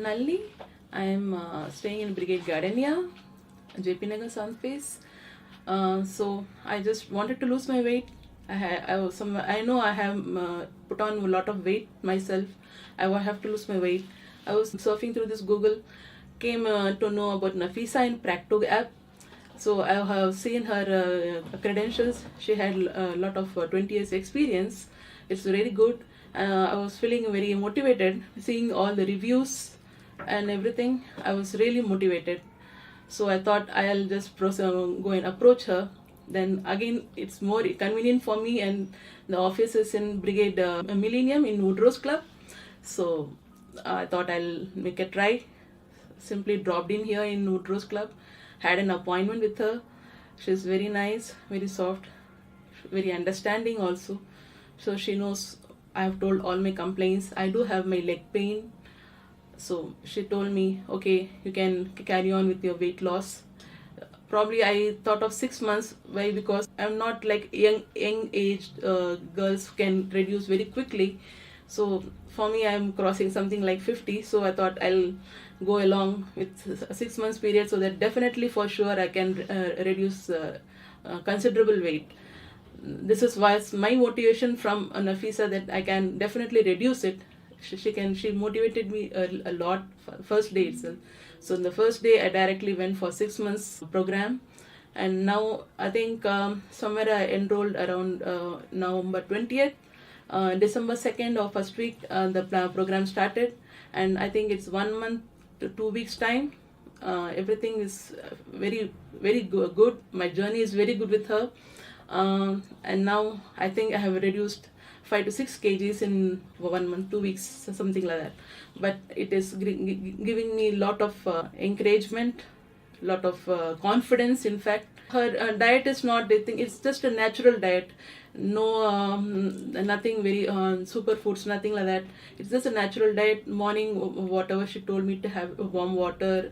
Nalini. I am staying in Brigade Gardenia, JP Nagar Sunface. So I just wanted to lose my weight. I know I have put on a lot of weight myself. I will have to lose my weight. I was surfing through this Google, came to know about Nafisa in Practo app. So I have seen her credentials. She had a lot of 20 years experience. It's very good. I was feeling very motivated, seeing all the reviews and everything. I was really motivated. So I thought I'll just go and approach her. Then again, it's more convenient for me, and the office is in Brigade Millennium in Woodrose Club. So I thought I'll make a try. Simply dropped in here in Woodrose Club, had an appointment with her. She's very nice, very soft, very understanding also. So she knows I have told all my complaints. I do have my leg pain. So she told me, okay, you can carry on with your weight loss. Probably I thought of 6 months. Why? Because I'm not like young aged girls can reduce very quickly. So for me, I'm crossing something like 50. So I thought I'll go along with a 6 months period, so that definitely for sure I can reduce considerable weight. This is why my motivation from Nafisa, that I can definitely reduce it. She motivated me a lot first day itself. So in the first day I directly went for 6 months program, and now I think somewhere I enrolled around November 20th. December 2nd or first week the program started, and I think it's 1 month to 2 weeks time. Everything is very good. My journey is very good with her, and now I think I have reduced 5 to 6 kgs in 1 month, 2 weeks, something like that. But it is giving me a lot of encouragement, lot of confidence. In fact, her diet is not, they think it's just a natural diet. No, nothing very superfoods, nothing like that. It's just a natural diet. Morning, whatever she told me to have, warm water,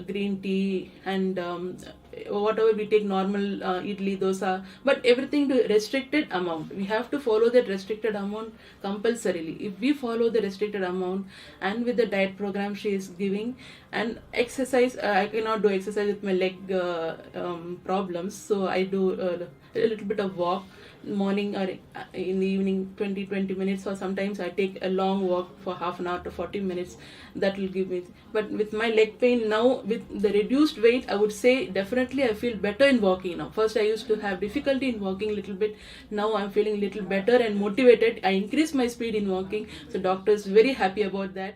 green tea, and whatever we take, normal idli, dosa, but everything to restricted amount. We have to follow that restricted amount compulsorily. If we follow the restricted amount, and with the diet program she is giving, and exercise, I cannot do exercise with my leg problems, so I do a little bit of walk morning or in the evening, 20 minutes, or sometimes I take a long walk for half an hour to 40 minutes. That will give me. But with my leg pain now, with the reduced weight, I would say definitely I feel better in walking now. First I used to have difficulty in walking a little bit. Now I'm feeling a little better and motivated. I increased my speed in walking, so doctor is very happy about that.